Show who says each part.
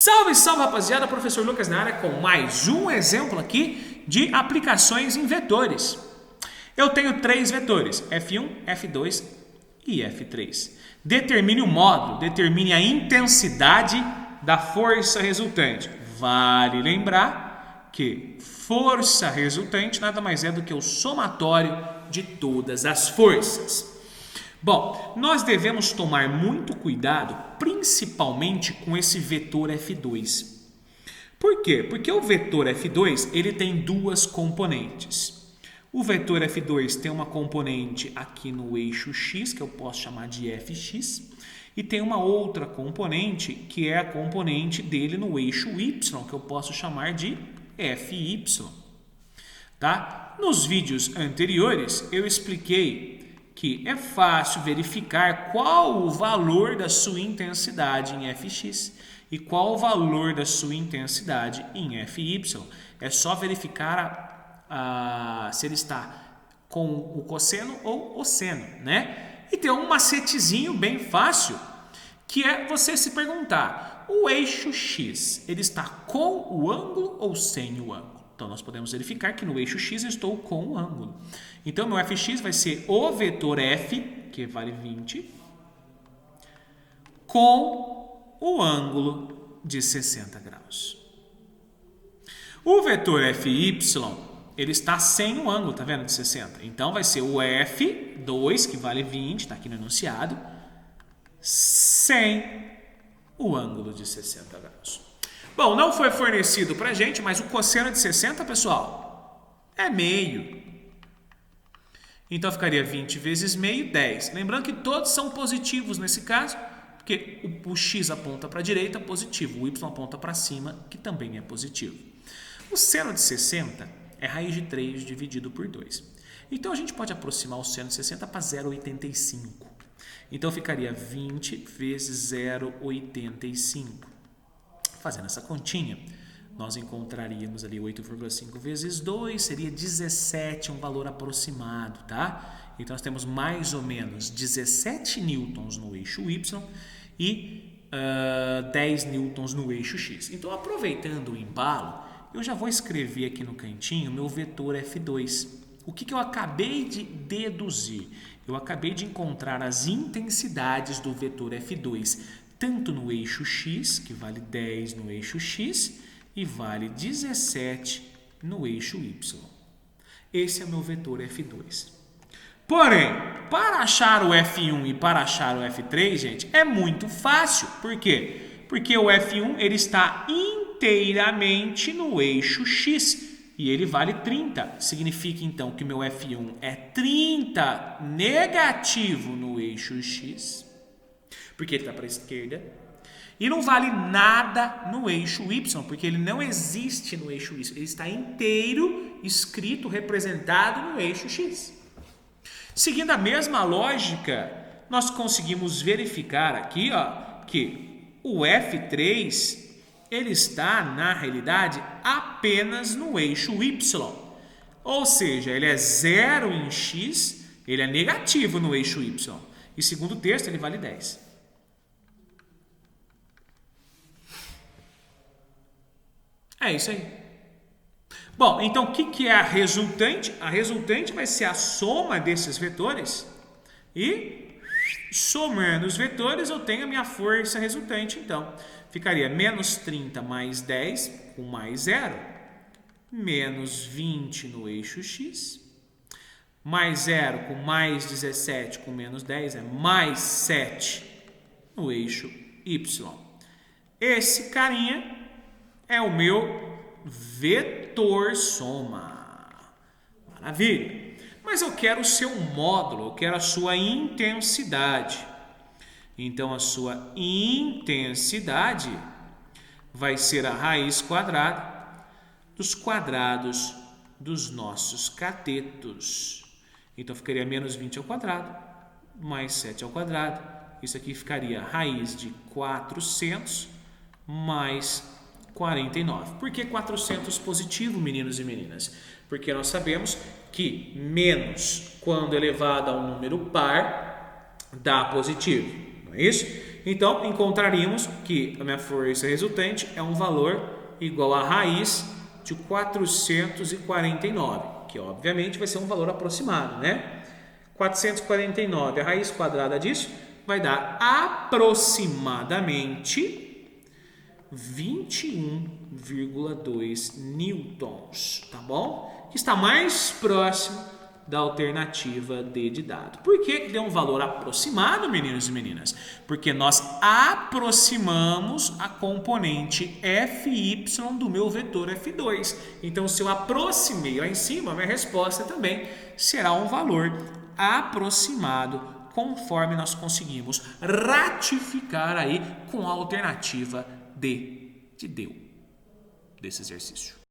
Speaker 1: Salve, salve rapaziada, professor Lucas na área com mais um exemplo aqui de aplicações em vetores. Eu tenho três vetores, F1, F2 e F3. Determine o módulo, determine a intensidade da força resultante. Vale lembrar que força resultante nada mais é do que o somatório de todas as forças. Bom, nós devemos tomar muito cuidado, principalmente com esse vetor F2. Por quê? Porque o vetor F2 ele tem duas componentes. O vetor F2 tem uma componente aqui no eixo x, que eu posso chamar de Fx, e tem uma outra componente, que é a componente dele no eixo y, que eu posso chamar de Fy. Tá? Nos vídeos anteriores, eu expliquei que é fácil verificar qual o valor da sua intensidade em Fx e qual o valor da sua intensidade em Fy. É só verificar se ele está com o cosseno ou o seno, né? E tem um macetezinho bem fácil, que é você se perguntar, o eixo x, ele está com o ângulo ou sem o ângulo? Então, nós podemos verificar que no eixo x eu estou com o ângulo. Então, meu fx vai ser o vetor f, que vale 20, com o ângulo de 60 graus. O vetor fy, ele está sem o ângulo, tá vendo, de 60. Então, vai ser o f2, que vale 20, está aqui no enunciado, sem o ângulo de 60 graus. Bom, não foi fornecido para a gente, mas o cosseno de 60, pessoal, é meio. Então, ficaria 20 vezes meio, 10. Lembrando que todos são positivos nesse caso, porque o x aponta para a direita, positivo. O y aponta para cima, que também é positivo. O seno de 60 é raiz de 3 dividido por 2. Então, a gente pode aproximar o seno de 60 para 0,85. Então, ficaria 20 vezes 0,85. Fazendo essa continha, nós encontraríamos ali 8,5 vezes 2, seria 17, um valor aproximado, tá? Então, nós temos mais ou menos 17 newtons no eixo y e 10 newtons no eixo x. Então, aproveitando o embalo, eu já vou escrever aqui no cantinho meu vetor F2. O que eu acabei de deduzir? Eu acabei de encontrar as intensidades do vetor F2, tanto no eixo x, que vale 10 no eixo x, e vale 17 no eixo y. Esse é o meu vetor F2. Porém, para achar o F1 e para achar o F3, gente, é muito fácil. Por quê? Porque o F1 ele está inteiramente no eixo x e ele vale 30. Significa, então, que meu F1 é 30 negativo no eixo x, porque ele está para a esquerda, e não vale nada no eixo y, porque ele não existe no eixo y, ele está inteiro escrito, representado no eixo x. Seguindo a mesma lógica, nós conseguimos verificar aqui, ó, que o F3 ele está, na realidade, apenas no eixo y, ou seja, ele é 0 em x, ele é negativo no eixo y, e segundo o texto ele vale 10. É isso aí. Bom, então o que é a resultante? A resultante vai ser a soma desses vetores e somando os vetores eu tenho a minha força resultante. Então, ficaria menos 30 mais 10 com mais 0, menos 20 no eixo x, mais 0 com mais 17 com menos 10 é mais 7 no eixo y. Esse carinha é o meu vetor soma. Maravilha. Mas eu quero o seu módulo, eu quero a sua intensidade. Então, a sua intensidade vai ser a raiz quadrada dos quadrados dos nossos catetos. Então, ficaria menos 20 ao quadrado, mais 7 ao quadrado. Isso aqui ficaria raiz de 400 mais 49. Por que 400 positivo, meninos e meninas? Porque nós sabemos que menos, quando elevado a um número par, dá positivo. Não é isso? Então, encontraríamos que a minha força resultante é um valor igual à raiz de 449, que obviamente vai ser um valor aproximado, né? 449, a raiz quadrada disso vai dar aproximadamente 21,2 newtons, tá bom? Que está mais próximo da alternativa D de dado. Por que deu um valor aproximado, meninos e meninas? Porque nós aproximamos a componente Fy do meu vetor F2. Então, se eu aproximei lá em cima, a minha resposta também será um valor aproximado, conforme nós conseguimos ratificar aí com a alternativa D de deu desse exercício.